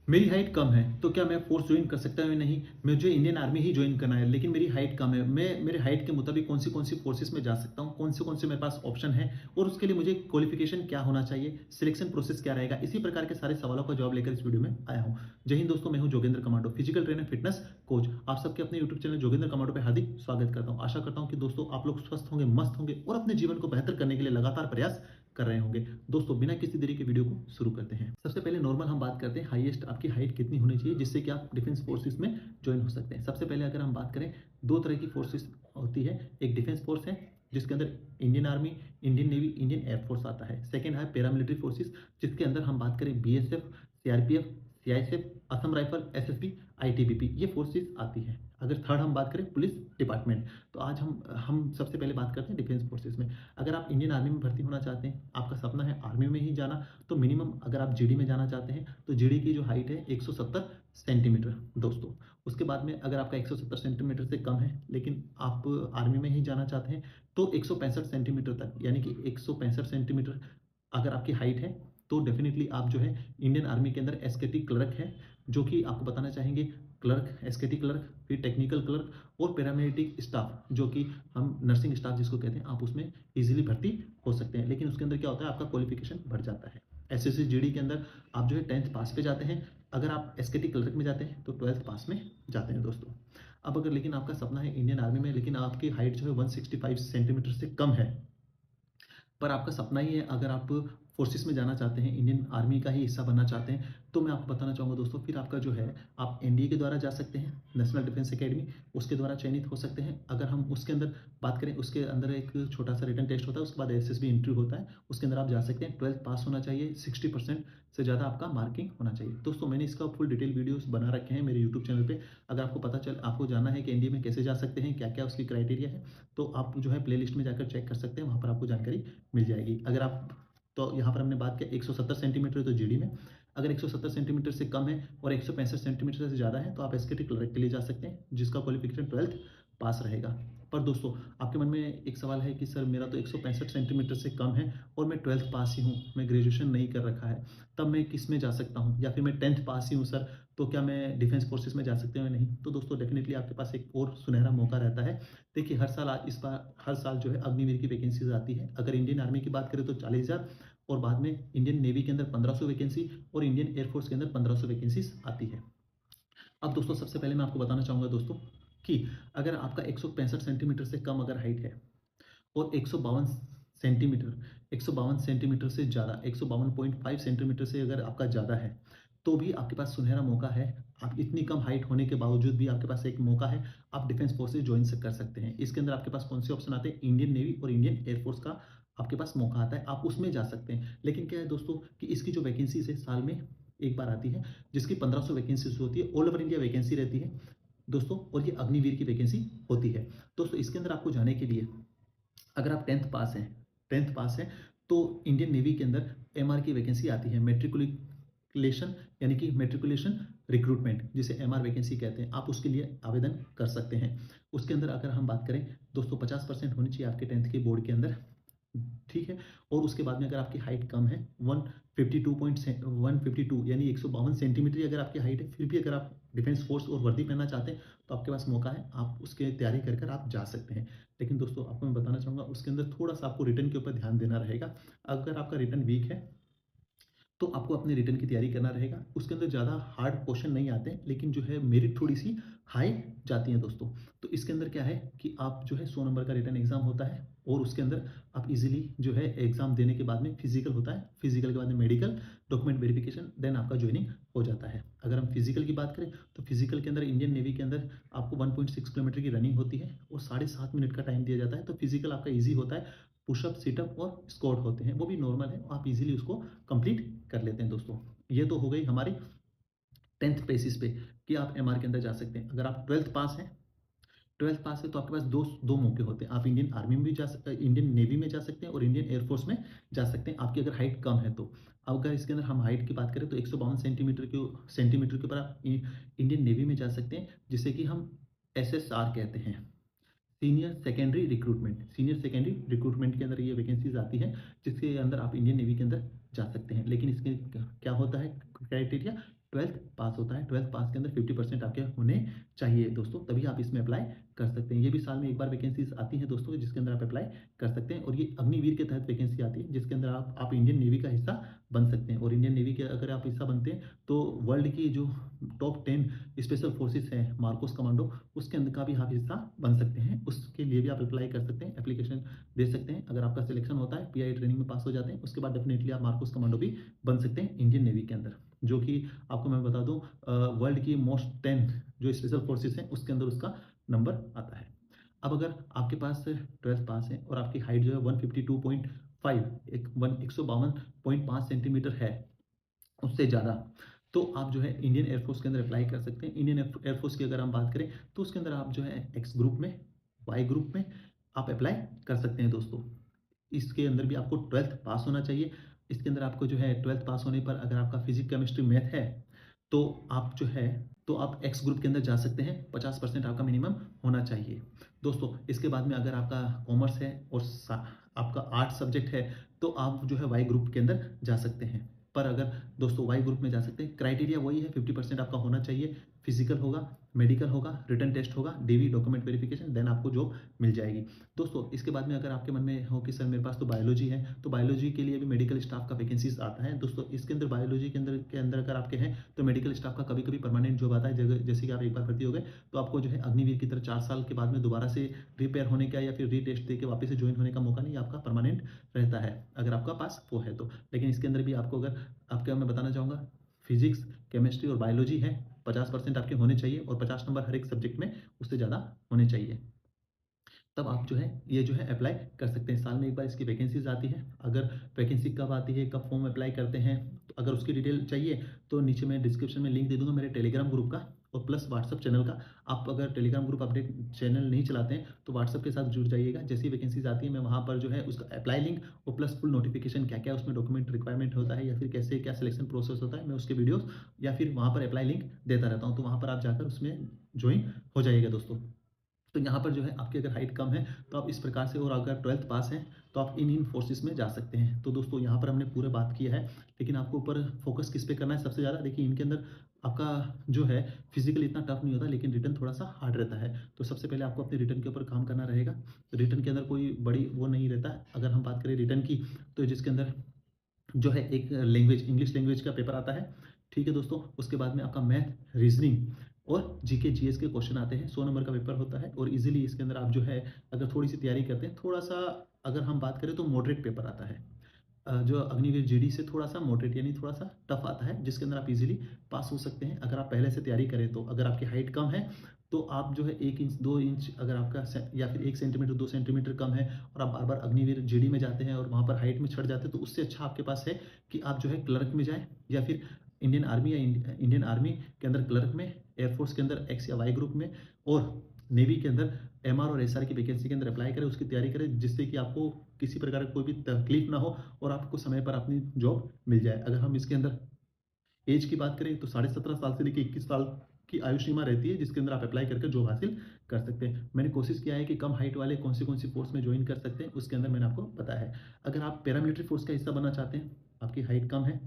मेरी हाइट कम है तो क्या मैं फोर्स ज्वाइन कर सकता हूँ या नहीं? मुझे इंडियन आर्मी ही ज्वाइन करना है, लेकिन मेरी हाइट कम है। मैं मेरे हाइट के मुताबिक कौन सी फोर्सेस में जा सकता हूँ, कौन से मेरे पास ऑप्शन है और उसके लिए मुझे क्वालिफिकेशन क्या होना चाहिए, सिलेक्शन प्रोसेस क्या रहेगा, इसी प्रकार के सारे सवालों का जवाब लेकर इस वीडियो में आया हूँ। जय हिंद दोस्तों, मैं हूँ Jogendra commando, physical trainer, fitness coach. आप सबके अपने यूट्यूब चैनल जोगेंद्र कमांडो पे हार्दिक स्वागत करता हूँ। आशा करता हूँ कि दोस्तों आप लोग स्वस्थ होंगे, मस्त होंगे और अपने जीवन को बेहतर करने के लिए लगातार प्रयास कर रहे होंगे। दोस्तों बिना किसी देरी के वीडियो को शुरू करते हैं। सबसे पहले नॉर्मल हम बात करते हैं, हाईएस्ट आपकी हाइट कितनी होनी चाहिए जिससे कि आप डिफेंस फोर्सेस में ज्वाइन हो सकते हैं। सबसे पहले अगर हम बात करें, दो तरह की फोर्सेस होती है। एक डिफेंस फोर्स है जिसके अंदर Indian army, Indian navy, Indian air force आता है। सेकेंड है पैरामिलिट्री फोर्सेस, जिसके अंदर हम बात करें BSF, CRPF, CISF, Assam rifle, SSB, ITBP, ये फोर्सेस आती है। अगर थर्ड हम बात करें पुलिस डिपार्टमेंट, तो आज हम सबसे पहले बात करते हैं डिफेंस फोर्सेस में। अगर आप इंडियन आर्मी में भर्ती होना चाहते हैं, आपका सपना है आर्मी में ही जाना, तो मिनिमम अगर आप जीडी में जाना चाहते हैं तो जीडी की जो हाइट है 170 सेंटीमीटर दोस्तों। उसके बाद में अगर आपका 170 सेंटीमीटर से कम है लेकिन आप आर्मी में ही जाना चाहते हैं तो 165 सेंटीमीटर तक, यानी कि 165 सेंटीमीटर अगर आपकी हाइट है तो डेफिनेटली आप जो है इंडियन आर्मी के अंदर एसकेटी क्लर्क है, जो कि आपको बताना चाहेंगे क्लर्क, एसकेटी क्लर्क, फिर टेक्निकल क्लर्क और पैरामेडिक स्टाफ, जो कि हम नर्सिंग स्टाफ जिसको कहते हैं, आप उसमें इजीली भर्ती हो सकते हैं। लेकिन उसके अंदर क्या होता है, आपका क्वालिफिकेशन बढ़ जाता है। एसएससी जीडी के अंदर आप जो है 10th पास पे जाते हैं। अगर आप एसकेटी क्लर्क में जाते हैं तो 12th पास में जाते हैं दोस्तों। अब अगर लेकिन आपका सपना है इंडियन आर्मी में, लेकिन आपकी हाइट जो है 165 सेंटीमीटर से कम है, पर आपका सपना ही है अगर आप फोर्सेस में जाना चाहते हैं, इंडियन आर्मी का ही हिस्सा बनना चाहते हैं, तो मैं आपको बताना चाहूँगा दोस्तों, फिर आपका जो है आप एनडीए के द्वारा जा सकते हैं, नेशनल डिफेंस एकेडमी, उसके द्वारा चयनित हो सकते हैं। अगर हम उसके अंदर बात करें, उसके अंदर एक छोटा सा रिटन टेस्ट होता है, उसके बाद एसएसबी इंटरव्यू होता है, उसके अंदर आप जा सकते हैं। 12th पास होना चाहिए, 60% से ज़्यादा आपका मार्किंग होना चाहिए दोस्तों। मैंने इसका फुल डिटेल वीडियोस बना रखे हैं मेरे यूट्यूब चैनल पे। अगर आपको जानना है कि एनडीए में कैसे जा सकते हैं, क्या क्या उसकी क्राइटेरिया है, तो आप जो है प्ले लिस्ट में जाकर चेक कर सकते हैं, वहाँ पर आपको जानकारी मिल जाएगी। अगर आप, तो यहाँ पर हमने बात किया 170 सेंटीमीटर तो जीडी में, अगर 170 सेंटीमीटर से कम है और 165 सेंटीमीटर से ज़्यादा है तो आप एसकेटी क्लर्क के लिए जा सकते हैं, जिसका क्वालिफिकेशन 12th पास रहेगा। पर दोस्तों आपके मन में एक सवाल है कि सर मेरा तो 165 सेंटीमीटर से कम है और मैं 12th पास ही हूँ, मैं ग्रेजुएशन नहीं कर रखा है, तब मैं किस में जा सकता हूँ, या फिर मैं 10th पास ही हूँ सर, तो क्या मैं डिफेंस फोर्सेस में जा सकते हैं या नहीं? तो दोस्तों डेफिनेटली आपके पास एक और सुनहरा मौका रहता है। देखिए हर साल जो है अग्निवीर की वैकेंसीज आती है। अगर इंडियन आर्मी की बात करें तो 40,000, और बाद में इंडियन नेवी के अंदर 1500 वैकेंसी और इंडियन एयरफोर्स के अंदर 1500 वैकेंसीज आती है। अब दोस्तों सबसे पहले मैं आपको बताना चाहूँगा दोस्तों कि अगर आपका 165 सेंटीमीटर से कम अगर हाइट है और 152 सेंटीमीटर से ज़्यादा, 152.5 सेंटीमीटर से अगर आपका ज़्यादा है, तो भी आपके पास सुनहरा मौका है। आप इतनी कम हाइट होने के बावजूद भी आपके पास एक मौका है, आप डिफेंस फोर्सेज ज्वाइन कर सकते हैं। इसके अंदर आपके पास कौन से ऑप्शन आते हैं, इंडियन नेवी और इंडियन एयरफोर्स का आपके पास मौका आता है, आप उसमें जा सकते हैं। लेकिन क्या है दोस्तों कि इसकी जो वैकेंसीज है साल में एक बार आती है, जिसकी 1500 वैकेंसीज होती है, ऑल ओवर इंडिया वैकेंसी रहती है दोस्तों, और ये अग्निवीर की वैकेंसी होती है दोस्तों। इसके अंदर आपको जाने के लिए, अगर आप 10th पास हैं तो इंडियन नेवी के अंदर एमआर की वैकेंसी आती है, मेट्रिकुलेशन, यानी कि मेट्रिकुलेशन रिक्रूटमेंट, जिसे एमआर वैकेंसी कहते हैं, आप उसके लिए आवेदन कर सकते हैं। उसके अंदर अगर हम बात करें दोस्तों, 50% होनी चाहिए आपके 10th के बोर्ड के अंदर, ठीक है। और उसके बाद में अगर आपकी हाइट कम है, 152 यानी 152 सेंटीमीटर अगर आपकी हाइट है, फिर भी अगर आप डिफेंस फोर्स और वर्दी पहनना चाहते हैं तो आपके पास मौका है, आप उसके तैयारी कर कर आप जा सकते हैं। लेकिन दोस्तों आपको मैं बताना चाहूँगा, उसके अंदर थोड़ा सा आपको रिटर्न के ऊपर ध्यान देना रहेगा। अगर आपका रिटर्न वीक है तो आपको अपने रिटर्न की तैयारी करना रहेगा। उसके अंदर ज़्यादा हार्ड क्वेश्चन नहीं आते हैं, लेकिन जो है मेरिट थोड़ी सी हाई जाती है दोस्तों। तो इसके अंदर क्या है कि आप जो है 100 नंबर का रिटर्न एग्जाम होता है, और उसके अंदर आप इजीली जो है एग्जाम देने के बाद में फिजिकल होता है, फिजिकल के बाद में मेडिकल, डॉक्यूमेंट वेरिफिकेशन, देन आपका ज्वाइनिंग हो जाता है। अगर हम फिजिकल की बात करें तो फिजिकल के अंदर इंडियन नेवी के अंदर आपको 1.6 किलोमीटर की रनिंग होती है और 7.5 मिनट का टाइम दिया जाता है। तो फिजिकल आपका ईजी होता है, पुशअप, सिटअप और स्क्वाट होते हैं, वो भी नॉर्मल है, आप इजीली उसको कंप्लीट कर लेते हैं दोस्तों। ये तो हो गई हमारी 10th बेसिस पे कि आप एमआर के अंदर जा सकते हैं। अगर आप 12th पास है तो आपके पास दो दो मौके होते हैं, आप इंडियन आर्मी में भी इंडियन नेवी में जा सकते हैं और इंडियन एयरफोर्स में जा सकते हैं, आपकी अगर हाइट कम है तो। अगर इसके अंदर हम हाइट की बात करें तो 152 सेंटीमीटर के ऊपर आप इंडियन नेवी में जा सकते हैं, जिसे कि हम एसएसआर कहते हैं, सीनियर सेकेंडरी रिक्रूटमेंट के अंदर ये वैकेंसीज आती हैं, जिसके अंदर आप इंडियन नेवी के अंदर जा सकते हैं। लेकिन इसके क्या होता है क्राइटेरिया, 12th पास होता है। 12th पास के अंदर 50% आपके होने चाहिए दोस्तों, तभी आप इसमें अप्लाई कर सकते हैं। ये भी साल में एक बार वैकेंसीज आती हैं दोस्तों, जिसके अंदर आप अप्लाई कर सकते हैं। और ये अग्निवीर के तहत वैकेंसी आती है, जिसके अंदर आप इंडियन नेवी का हिस्सा बन सकते हैं। और इंडियन नेवी के अगर आप हिस्सा बनते हैं तो वर्ल्ड की जो टॉप 10 स्पेशल फोर्सेस है मार्कोस कमांडो, उसके अंदर का भी आप हिस्सा बन सकते हैं। उसके लिए भी आप अप्लाई कर सकते हैं, एप्लीकेशन दे सकते हैं। अगर आपका सिलेक्शन होता है, पीआई ट्रेनिंग में पास हो जाते हैं, उसके बाद डेफिनेटली आप मार्कोस कमांडो भी बन सकते हैं इंडियन नेवी के अंदर, जो कि आपको मैं बता दूं वर्ल्ड की मोस्ट 10 जो स्पेशल फोर्सेस हैं उसके अंदर उसका नंबर आता है। अब अगर आपके पास 12th पास है और आपकी हाइट जो है 152.5 152.5 सेंटीमीटर है, उससे ज़्यादा, तो आप जो है इंडियन एयरफोर्स के अंदर अप्लाई कर सकते हैं। इंडियन एयरफोर्स की अगर हम बात करें तो उसके अंदर आप जो है एक्स ग्रुप में, वाई ग्रुप में आप अप्लाई कर सकते हैं दोस्तों। इसके अंदर भी आपको 12th पास होना चाहिए। इसके अंदर आपको जो है 12th पास होने पर अगर आपका फिजिक्स केमिस्ट्री मैथ है तो आप जो है तो आप एक्स ग्रुप के अंदर जा सकते हैं। 50% आपका मिनिमम होना चाहिए दोस्तों। इसके बाद में अगर आपका कॉमर्स है और आपका आर्ट सब्जेक्ट है तो आप जो है वाई ग्रुप के अंदर जा सकते हैं। पर अगर दोस्तों वाई ग्रुप में जा सकते हैं, क्राइटेरिया वही है, 50% आपका होना चाहिए। फिजिकल होगा, मेडिकल होगा, रिटन टेस्ट होगा, डीवी डॉक्यूमेंट वेरिफिकेशन, देन आपको जॉब मिल जाएगी दोस्तों। इसके बाद में अगर आपके मन में हो कि सर मेरे पास तो बायोलॉजी है, तो बायोलॉजी के लिए भी मेडिकल स्टाफ का वैकेंसीज आता है दोस्तों। इसके अंदर बायोलॉजी के अंदर अगर आपके हैं तो मेडिकल स्टाफ का कभी कभी परमानेंट जॉब आता है। जैसे कि आप एक बार भर्ती हो गए तो आपको जो है अग्निवीर की तरह 4 साल के बाद में दोबारा से रिपेयर होने का या फिर रीटेस्ट दे के वापस से ज्वाइन होने का मौका नहीं, आपका परमानेंट रहता है अगर आपका पास वो है तो। लेकिन इसके अंदर भी आपको अगर आपके मैं बताना चाहूँगा फिजिक्स, केमिस्ट्री और बायोलॉजी है, 50% आपके होने चाहिए और 50 नंबर हर एक सब्जेक्ट में उससे ज़्यादा होने चाहिए। तब आप जो है ये जो है अप्लाई कर सकते हैं। साल में एक बार इसकी वैकेंसीज आती है। अगर वैकेंसी कब आती है, कब फॉर्म अप्लाई करते हैं, तो अगर उसकी डिटेल चाहिए तो नीचे मैं डिस्क्रिप्शन में लिंक दे दूंगा मेरे टेलीग्राम ग्रुप का और प्लस व्हाट्सअप चैनल का। आप अगर टेलीग्राम ग्रुप अपडेट चैनल नहीं चलाते हैं तो व्हाट्सअप के साथ जुड़ जाइएगा। जैसी वैकेंसीज आती है मैं वहाँ पर जो है उसका अप्लाई लिंक और प्लस फुल नोटिफिकेशन क्या क्या उसमें डॉक्यूमेंट रिक्वायरमेंट होता है या फिर कैसे क्या सिलेक्शन प्रोसेस होता है, मैं उसके वीडियोस या फिर वहाँ पर अप्लाई लिंक देता रहता हूँ। तो वहाँ पर आप जाकर उसमें ज्वाइन हो जाइएगा दोस्तों। तो यहाँ पर जो है आपकी अगर हाइट कम है तो आप इस प्रकार से, और अगर 12th पास है तो आप इन फोर्सेस में जा सकते हैं। तो दोस्तों यहाँ पर हमने पूरे बात किया है, लेकिन आपको ऊपर फोकस किस पे करना है सबसे ज़्यादा। देखिए इनके अंदर आपका जो है फिजिकल इतना टफ नहीं होता, लेकिन रिटर्न थोड़ा सा हार्ड रहता है। तो सबसे पहले आपको अपने रिटर्न के ऊपर काम करना रहेगा। रिटर्न के अंदर कोई बड़ी वो नहीं रहता है। अगर हम बात करें रिटर्न की तो जिसके अंदर जो है एक लैंग्वेज, इंग्लिश लैंग्वेज का पेपर आता है, ठीक है दोस्तों। उसके बाद में आपका मैथ, रीजनिंग और जीके जीएस के क्वेश्चन आते हैं। 100 नंबर का पेपर होता है और इजीली इसके अंदर आप जो है अगर थोड़ी सी तैयारी करते हैं, थोड़ा सा अगर हम बात करें तो मॉडरेट पेपर आता है। जो अग्निवीर जीडी से थोड़ा सा मॉडरेट यानी थोड़ा सा टफ आता है, जिसके अंदर आप इजीली पास हो सकते हैं अगर आप पहले से तैयारी करें तो। अगर आपकी हाइट कम है तो आप जो है 1 इंच 2 इंच अगर आपका या फिर 1 सेंटीमीटर 2 सेंटीमीटर कम है और आप बार बार अग्निवीर जीडी में जाते हैं और वहाँ पर हाइट में छट जाते हैं, तो उससे अच्छा आपके पास है कि आप जो है क्लर्क में जाएं या फिर इंडियन आर्मी या इंडियन आर्मी के अंदर क्लर्क में, एयरफोर्स के अंदर एक्स या वाई ग्रुप में और नेवी के अंदर एमआर और एसआर की वैकेंसी के अंदर अप्लाई करें, उसकी तैयारी करें, जिससे कि आपको किसी प्रकार की कोई भी तकलीफ ना हो और आपको समय पर अपनी जॉब मिल जाए। अगर हम इसके अंदर एज की बात करें तो 17.5 साल से लेकर 21 साल की आयु सीमा रहती है, जिसके अंदर आप अप्लाई करके जॉब हासिल कर सकते हैं। मैंने कोशिश किया है कि कम हाइट वाले कौन सी फोर्स में ज्वाइन कर सकते हैं, उसके अंदर मैंने आपको बताया है। अगर आप पैरामिलिट्री फोर्स का हिस्सा बनना चाहते हैं, आपकी हाइट कम है,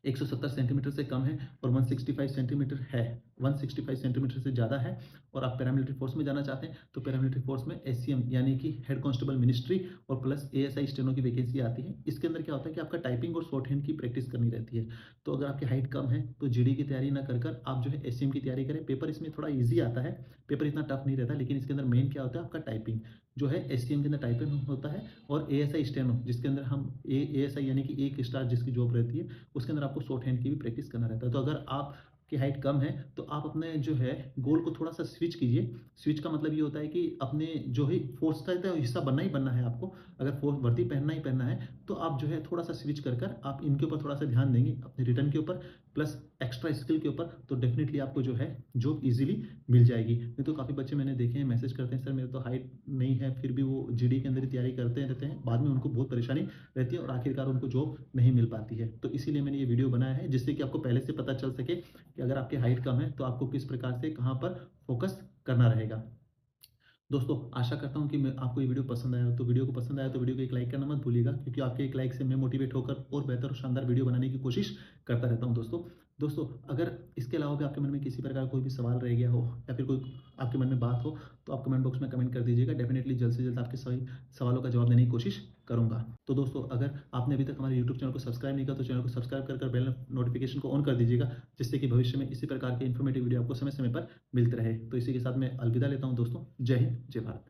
170 सेंटीमीटर से कम है और 165 सेंटीमीटर है, 165 सेंटीमीटर से ज़्यादा है और आप पैरामिलिट्री फोर्स में जाना चाहते हैं, तो पैरामिलिट्री फोर्स में एससीएम यानी कि हेड कांस्टेबल मिनिस्ट्री और प्लस एएसआई स्टेनो की वैकेंसी आती है। इसके अंदर क्या होता है कि आपका टाइपिंग और शॉर्ट हैंड की प्रैक्टिस करनी रहती है। तो अगर आपकी हाइट कम है तो जीडी की तैयारी ना कर आप जो है एससीएम की तैयारी करें। पेपर इसमें थोड़ा ईजी आता है, पेपर इतना टफ नहीं रहता, लेकिन इसके अंदर मेन क्या होता है आपका टाइपिंग जो है एससीएम के अंदर टाइपिंग होता है और एएसआई स्टेनो जिसके अंदर हम एएसआई यानी कि 1 स्टार जिसकी जॉब रहती है, उसके अंदर आपको शॉर्ट हैंड की भी प्रैक्टिस करना रहता है। तो अगर आप की हाइट कम है तो आप अपने जो है गोल को थोड़ा सा स्विच कीजिए। स्विच का मतलब ये होता है कि अपने जो ही फोर्स का हिस्सा बनना ही बनना है आपको। अगर फोर्स वर्दी पहनना ही पहनना है तो आप जो है थोड़ा सा स्विच कर आप इनके ऊपर थोड़ा सा ध्यान देंगे, अपने रिटर्न के ऊपर प्लस एक्स्ट्रा स्किल के ऊपर, तो डेफिनेटली आपको जो है जॉब इजीली मिल जाएगी। नहीं तो काफ़ी बच्चे मैंने देखे हैं मैसेज करते हैं, सर मेरे तो हाइट नहीं है, फिर भी वो जीडी के अंदर ही तैयारी करते रहते हैं, बाद में उनको बहुत परेशानी रहती है और आखिरकार उनको जॉब नहीं मिल पाती है। तो इसीलिए मैंने ये वीडियो बनाया है, जिससे कि आपको पहले से पता चल सके कि अगर आपकी हाइट कम है तो आपको किस प्रकार से कहाँ पर फोकस करना रहेगा। दोस्तों आशा करता हूँ कि मैं आपको ये वीडियो पसंद आया हो, तो वीडियो को पसंद आया तो वीडियो को एक लाइक करना मत भूलिएगा, क्योंकि आपके एक लाइक से मैं मोटिवेट होकर और बेहतर और शानदार वीडियो बनाने की कोशिश करता रहता हूँ दोस्तों। दोस्तों, अगर इसके अलावा भी आपके मन में किसी प्रकार कोई भी सवाल रह गया हो या फिर कोई आपके मन में बात हो, तो आप कमेंट बॉक्स में कमेंट कर दीजिएगा। डेफ़िनिटली जल्द से जल्द आपके सभी सवालों का जवाब देने की कोशिश करूँगा। तो दोस्तों, अगर आपने अभी तक हमारे यूट्यूब चैनल को सब्सक्राइब नहीं किया, तो चैनल को सब्सक्राइब कर बेल नोटिफ़िकेशन को ऑन कर दीजिएगा, जिससे कि भविष्य में इसी प्रकार के इन्फॉर्मेटिव वीडियो आपको समय-समय पर मिलते रहे। तो इसी के साथ मैं अलविदा लेता हूँ दोस्तों। जय हिंद, जय भारत।